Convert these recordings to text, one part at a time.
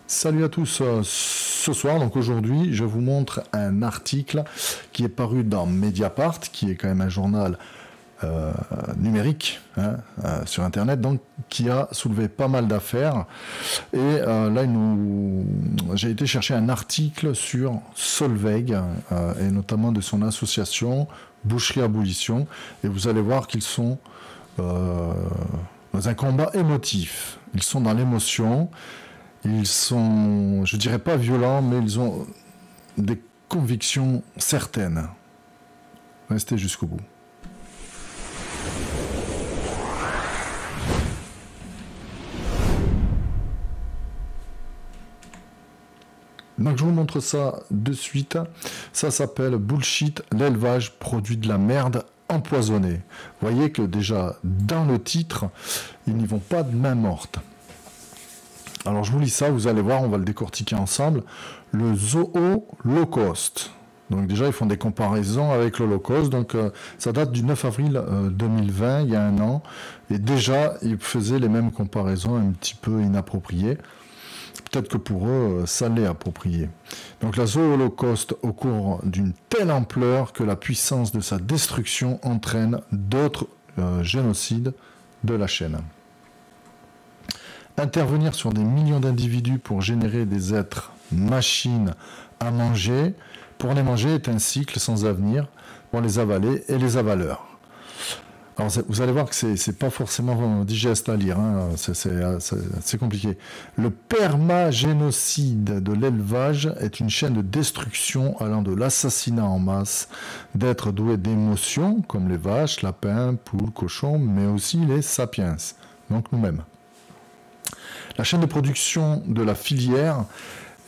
Salut à tous, ce soir, donc aujourd'hui, je vous montre un article qui est paru dans Mediapart, qui est quand même un journal numérique sur Internet, donc qui a soulevé pas mal d'affaires. Et là, j'ai été chercher un article sur Solveig, et notamment de son association Boucherie Abolition, et vous allez voir qu'ils sont dans un combat émotif. Ils sont dans l'émotion. Ils sont, je dirais pas violents, mais ils ont des convictions certaines. Restez jusqu'au bout. Donc je vous montre ça de suite. Ça s'appelle Bullshit, l'élevage produit de la merde empoisonnée. Vous voyez que déjà, dans le titre, ils n'y vont pas de main morte. Alors je vous lis ça, vous allez voir, on va le décortiquer ensemble. Le Zoolocauste. Donc déjà, ils font des comparaisons avec l'Holocauste. Donc ça date du 9 avril 2020, il y a un an. Et déjà, ils faisaient les mêmes comparaisons un petit peu inappropriées. Peut-être que pour eux, ça l'est approprié. Donc la Zoolocauste au cours d'une telle ampleur que la puissance de sa destruction entraîne d'autres génocides de la chaîne. Intervenir sur des millions d'individus pour générer des êtres machines à manger, pour les manger est un cycle sans avenir pour les avaler et les avaleurs. Alors vous allez voir que c'est pas forcément digeste à lire, hein. C'est compliqué. Le permagénocide de l'élevage est une chaîne de destruction allant de l'assassinat en masse d'êtres doués d'émotions comme les vaches, lapins, poules, cochons, mais aussi les sapiens, donc nous-mêmes. La chaîne de production de la filière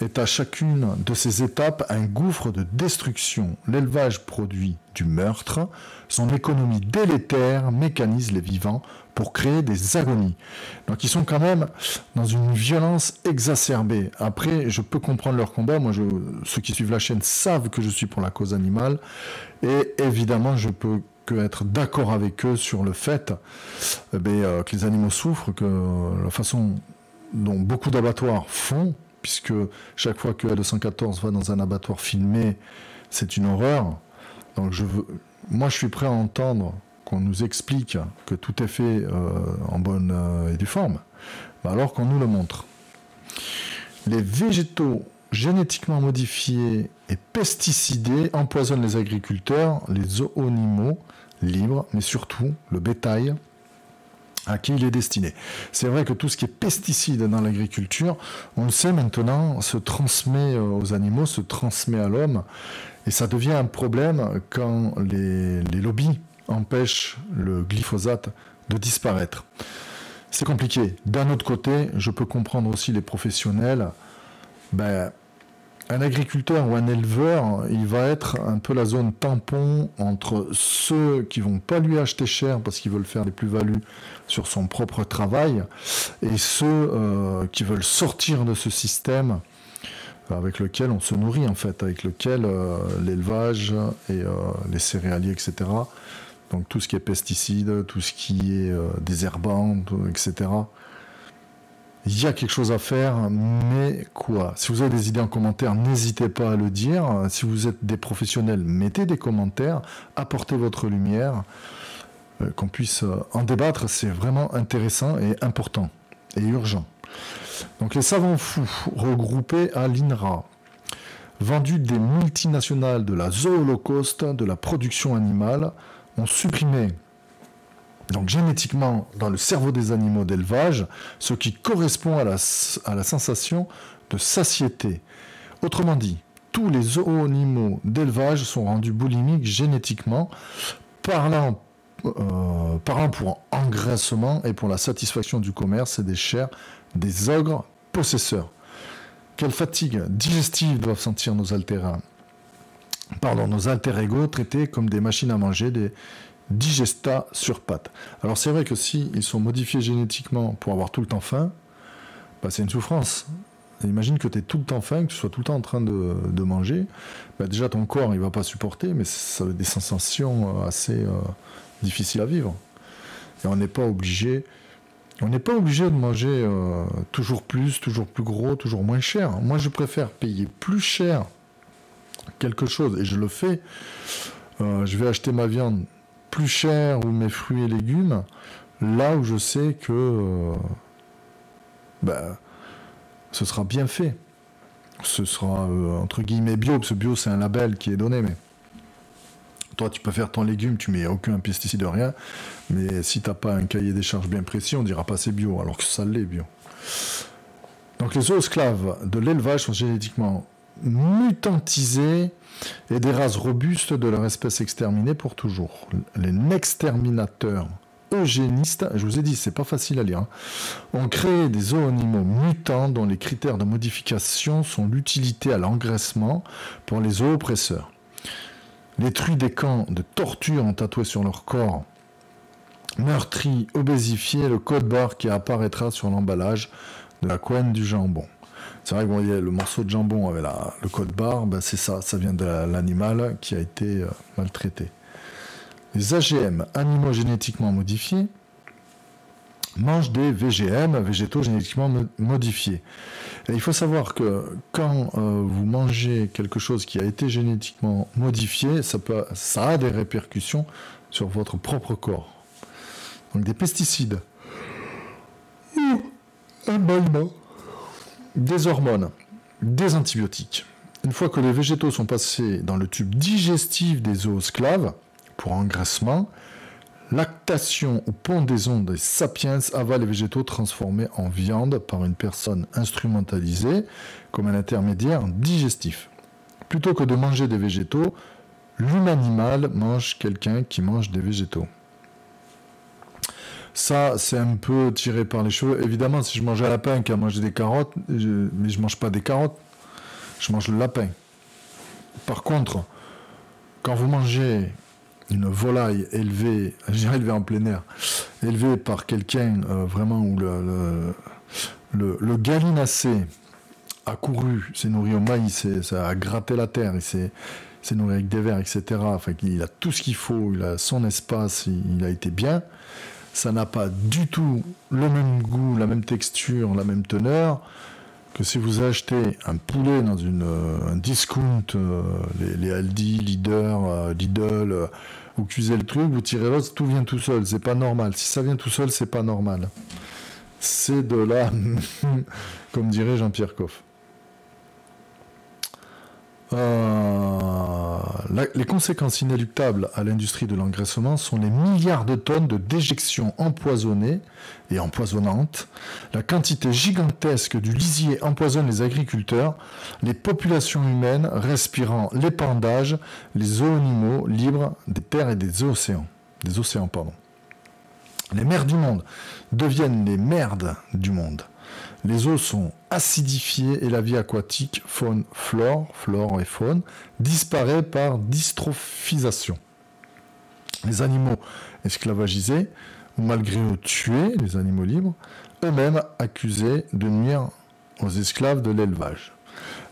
est à chacune de ces étapes un gouffre de destruction. L'élevage produit du meurtre. Son économie délétère mécanise les vivants pour créer des agonies. Donc ils sont quand même dans une violence exacerbée. Après, je peux comprendre leur combat. Moi, ceux qui suivent la chaîne savent que je suis pour la cause animale. Et évidemment, je peux être d'accord avec eux sur le fait que les animaux souffrent, que la façon dont beaucoup d'abattoirs font, puisque chaque fois que A214 va dans un abattoir filmé, c'est une horreur. Donc moi je suis prêt à entendre qu'on nous explique que tout est fait en bonne et due forme, alors qu'on nous le montre. Les végétaux génétiquement modifiés et pesticidés empoisonnent les agriculteurs, les zoonimaux libres, mais surtout le bétail à qui il est destiné. C'est vrai que tout ce qui est pesticides dans l'agriculture, on le sait maintenant, se transmet aux animaux, se transmet à l'homme, et ça devient un problème quand les lobbies empêchent le glyphosate de disparaître. C'est compliqué. D'un autre côté, je peux comprendre aussi les professionnels. Un agriculteur ou un éleveur, il va être un peu la zone tampon entre ceux qui vont pas lui acheter cher parce qu'ils veulent faire des plus-values sur son propre travail et ceux qui veulent sortir de ce système avec lequel on se nourrit en fait, avec lequel l'élevage et les céréaliers, etc. Donc tout ce qui est pesticides, tout ce qui est désherbant, etc. Il y a quelque chose à faire, mais quoi? Si vous avez des idées en commentaire, n'hésitez pas à le dire. Si vous êtes des professionnels, mettez des commentaires, apportez votre lumière, qu'on puisse en débattre. C'est vraiment intéressant et important et urgent. Donc les savants fous regroupés à l'INRA, vendus des multinationales de la Zoolocauste, de la production animale, ont supprimé donc génétiquement dans le cerveau des animaux d'élevage, ce qui correspond à la sensation de satiété. Autrement dit, tous les zoonimaux d'élevage sont rendus boulimiques génétiquement, parlant pour engraissement et pour la satisfaction du commerce et des chairs des ogres possesseurs. Quelle fatigue digestive doivent sentir nos alter-égaux traités comme des machines à manger, des digestats sur pattes. Alors c'est vrai que s'ils sont modifiés génétiquement pour avoir tout le temps faim, c'est une souffrance. Imagine que tu es tout le temps faim, que tu sois tout le temps en train de manger. Déjà ton corps il va pas supporter, mais ça a des sensations assez difficiles à vivre. Et on n'est pas obligé On n'est pas obligé de manger toujours plus gros, toujours moins cher. Moi, je préfère payer plus cher quelque chose, et je le fais. Je vais acheter ma viande plus chère ou mes fruits et légumes, là où je sais que ce sera bien fait. Ce sera entre guillemets bio, parce que bio c'est un label qui est donné, mais toi tu peux faire ton légume, tu mets aucun pesticide, rien, mais si t'as pas un cahier des charges bien précis, on dira pas c'est bio, alors que ça l'est bio. Donc les zoosclaves de l'élevage sont génétiquement mutantisés et des races robustes de leur espèce exterminée pour toujours. Les nexterminateurs eugénistes, je vous ai dit, c'est pas facile à lire, ont créé des zoonimaux mutants dont les critères de modification sont l'utilité à l'engraissement pour les zooppresseurs. Les truies des camps de torture ont tatoué sur leur corps meurtri, obésifié, le code barre qui apparaîtra sur l'emballage de la couenne du jambon. C'est vrai que vous voyez, le morceau de jambon avec le code barre, c'est ça vient de l'animal qui a été maltraité. Les AGM, animaux génétiquement modifiés, mangent des VGM, végétaux génétiquement modifiés. Et il faut savoir que quand vous mangez quelque chose qui a été génétiquement modifié, ça a des répercussions sur votre propre corps. Donc des pesticides, des hormones, des antibiotiques. Une fois que les végétaux sont passés dans le tube digestif des zoosclaves, pour engraissement, lactation ou pendaison des sapiens avalent les végétaux transformés en viande par une personne instrumentalisée comme un intermédiaire digestif. Plutôt que de manger des végétaux, l'humanimal mange quelqu'un qui mange des végétaux. Ça, c'est un peu tiré par les cheveux. Évidemment, si je mange un lapin qui a mangé des carottes, mais je ne mange pas des carottes, je mange le lapin. Par contre, quand vous mangez une volaille élevée, je dirais élevée en plein air, élevée par quelqu'un vraiment où le gallinacé a couru, s'est nourri au maïs, ça a gratté la terre, il s'est nourri avec des vers, etc. Enfin, il a tout ce qu'il faut, il a son espace, il a été bien. Ça n'a pas du tout le même goût, la même texture, la même teneur que si vous achetez un poulet dans un discount, les Aldi, Lidl, vous cuisez le truc, vous tirez l'os, tout vient tout seul, c'est pas normal. Si ça vient tout seul, c'est pas normal. C'est de là, comme dirait Jean-Pierre Coff. Les conséquences inéluctables à l'industrie de l'engraissement sont les milliards de tonnes de déjections empoisonnées et empoisonnantes. La quantité gigantesque du lisier empoisonne les agriculteurs, les populations humaines respirant l'épandage, les zoonimaux libres des terres et des océans. Les mers du monde deviennent les merdes du monde. Les eaux sont acidifiées et la vie aquatique, flore et faune, disparaît par dystrophisation. Les animaux esclavagisés, ou malgré eux tués, les animaux libres, eux-mêmes accusés de nuire aux esclaves de l'élevage.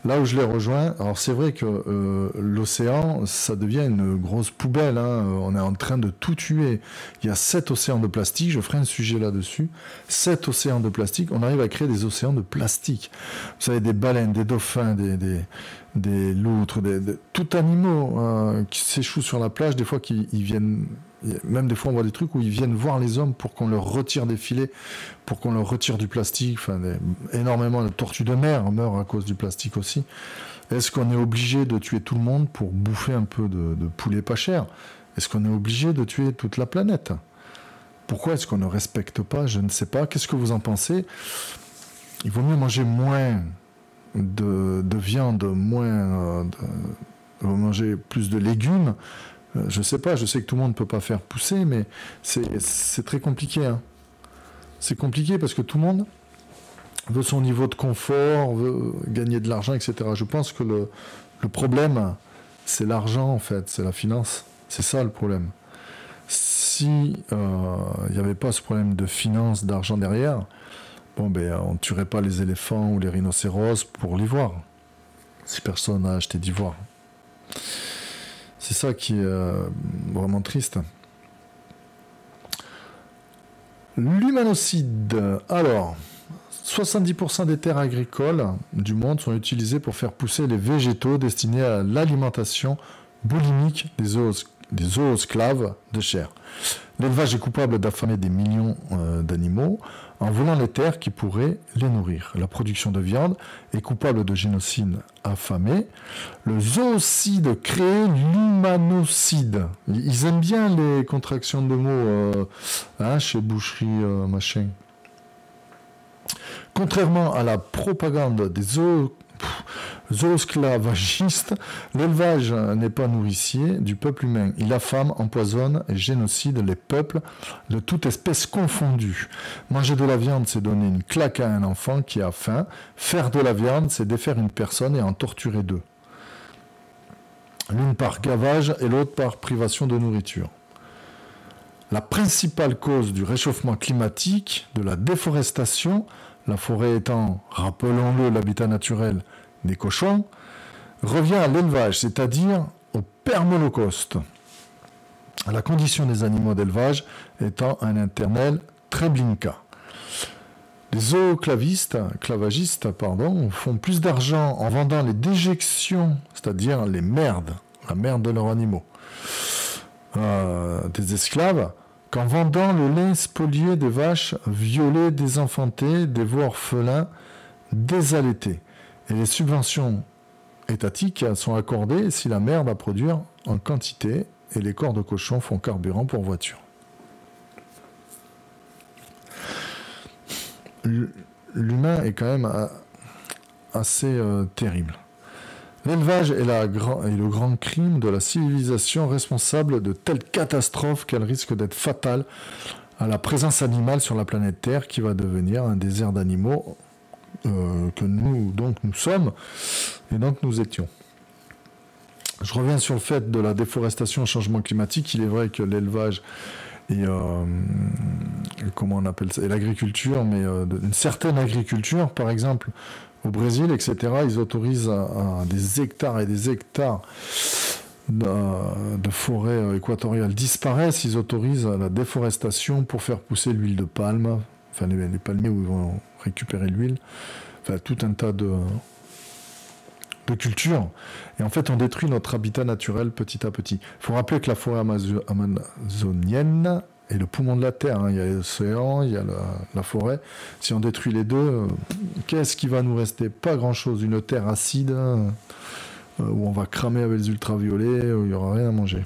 Là où je les rejoins, alors c'est vrai que l'océan, ça devient une grosse poubelle, hein. On est en train de tout tuer. Il y a 7 océans de plastique, je ferai un sujet là-dessus. 7 océans de plastique, on arrive à créer des océans de plastique. Vous savez, des baleines, des dauphins, des loutres, tout animaux qui s'échouent sur la plage, des fois ils viennent... Même des fois on voit des trucs où ils viennent voir les hommes pour qu'on leur retire des filets, pour qu'on leur retire du plastique. Enfin, énormément de tortues de mer meurent à cause du plastique aussi. Est-ce qu'on est obligé de tuer tout le monde pour bouffer un peu de poulet pas cher? Est-ce qu'on est obligé de tuer toute la planète? Pourquoi est-ce qu'on ne respecte pas? Je ne sais pas. Qu'est-ce que vous en pensez? Il vaut mieux manger moins de viande, manger plus de légumes. Je sais pas, je sais que tout le monde ne peut pas faire pousser, mais c'est très compliqué. Hein. C'est compliqué parce que tout le monde veut son niveau de confort, veut gagner de l'argent, etc. Je pense que le problème, c'est l'argent, en fait, c'est la finance. C'est ça le problème. Si il n'y avait pas ce problème de finance, d'argent derrière, on ne tuerait pas les éléphants ou les rhinocéros pour l'ivoire. Si personne n'a acheté d'ivoire. C'est ça qui est vraiment triste. L'humanocide. Alors, 70% des terres agricoles du monde sont utilisées pour faire pousser les végétaux destinés à l'alimentation boulimique des zoosclaves de chair. L'élevage est coupable d'affamer des millions d'animaux en volant les terres qui pourraient les nourrir. La production de viande est coupable de génocide affamé. Le zoocide crée l'humanocide. Ils aiment bien les contractions de mots chez Boucherie machin. Contrairement à la propagande des zoosclavagistes, l'élevage n'est pas nourricier du peuple humain. Il affame, empoisonne et génocide les peuples de toute espèce confondue. Manger de la viande, c'est donner une claque à un enfant qui a faim. Faire de la viande, c'est défaire une personne et en torturer deux. L'une par gavage et l'autre par privation de nourriture. La principale cause du réchauffement climatique, de la déforestation, la forêt étant, rappelons-le, l'habitat naturel des cochons, revient à l'élevage, c'est-à-dire au permolocauste. La condition des animaux d'élevage étant un éternel treblinka. Les zooclavagistes font plus d'argent en vendant les déjections, c'est-à-dire les merdes, la merde de leurs animaux, des esclaves, qu'en vendant le lait spolié des vaches violées, désenfantées, des veaux orphelins, désallaités. Et les subventions étatiques sont accordées si la merde à produire en quantité et les corps de cochon font carburant pour voiture. L'humain est quand même assez terrible. L'élevage est le grand crime de la civilisation responsable de telles catastrophes qu'elle risque d'être fatale à la présence animale sur la planète Terre qui va devenir un désert d'animaux que nous sommes et donc nous étions. Je reviens sur le fait de la déforestation et le changement climatique. Il est vrai que l'élevage et comment on appelle ça, et l'agriculture, mais une certaine agriculture, par exemple au Brésil, etc., ils autorisent à des hectares et des hectares de forêts équatoriales disparaissent. Ils autorisent la déforestation pour faire pousser l'huile de palme, enfin les palmiers où ils vont récupérer l'huile, enfin tout un tas de cultures. Et en fait, on détruit notre habitat naturel petit à petit. Il faut rappeler que la forêt amazonienne est le poumon de la Terre. Il y a l'océan, il y a la forêt. Si on détruit les deux, qu'est-ce qui va nous rester? Pas grand-chose. Une terre acide où on va cramer avec les ultraviolets, où il n'y aura rien à manger.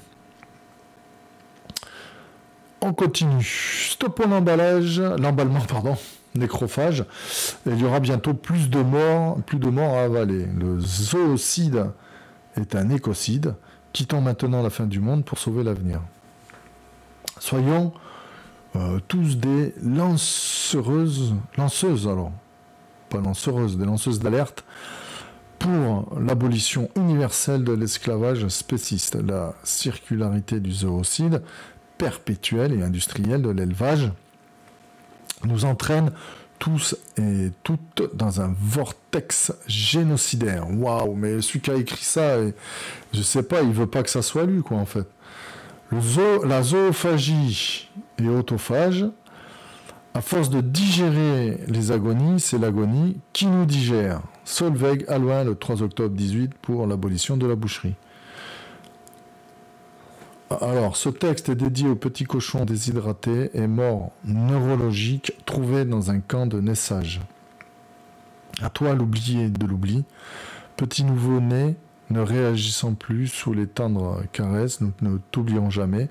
On continue. Stoppons l'emballement, nécrophage. Et il y aura bientôt plus de morts à avaler. Le zoocide est un écocide. Quittons maintenant la fin du monde pour sauver l'avenir. Soyons tous des lanceuses d'alerte pour l'abolition universelle de l'esclavage spéciste, la circularité du zoocide perpétuel et industriel de l'élevage nous entraîne tous et toutes dans un vortex génocidaire. Waouh, mais celui qui a écrit ça, je sais pas, il veut pas que ça soit lu, quoi, en fait. La zoophagie et autophage, à force de digérer les agonies, c'est l'agonie qui nous digère. Solveig Alloin, le 3 octobre 18, pour l'abolition de la boucherie. Alors, ce texte est dédié aux petits cochons déshydratés et morts neurologiques trouvés dans un camp de naissage. À toi l'oublié de l'oubli, petit nouveau-né, ne réagissant plus sous les tendres caresses, nous ne t'oublierons jamais.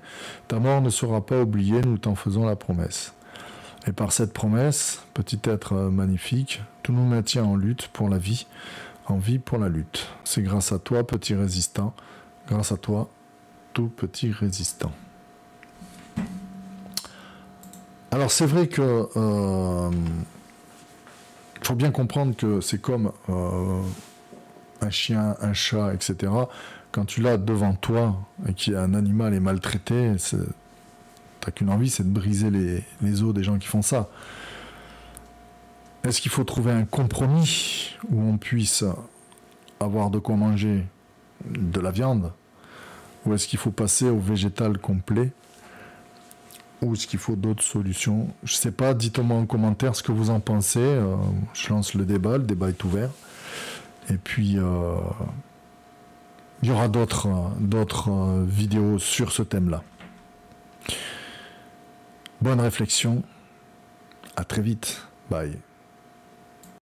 Ta mort ne sera pas oubliée, nous t'en faisons la promesse. Et par cette promesse, petit être magnifique, tout nous maintient en lutte pour la vie, en vie pour la lutte. C'est grâce à toi, petit résistant, grâce à toi, tout petit résistant. Alors c'est vrai que faut bien comprendre que c'est comme un chien, un chat, etc. Quand tu l'as devant toi et qu'un animal est maltraité, t'as qu'une envie, c'est de briser les os des gens qui font ça. Est-ce qu'il faut trouver un compromis où on puisse avoir de quoi manger de la viande, ou est-ce qu'il faut passer au végétal complet ou est-ce qu'il faut d'autres solutions? Je sais pas, dites-moi en commentaire ce que vous en pensez. Je lance le débat est ouvert. Et puis, il y aura d'autres vidéos sur ce thème-là. Bonne réflexion. À très vite. Bye.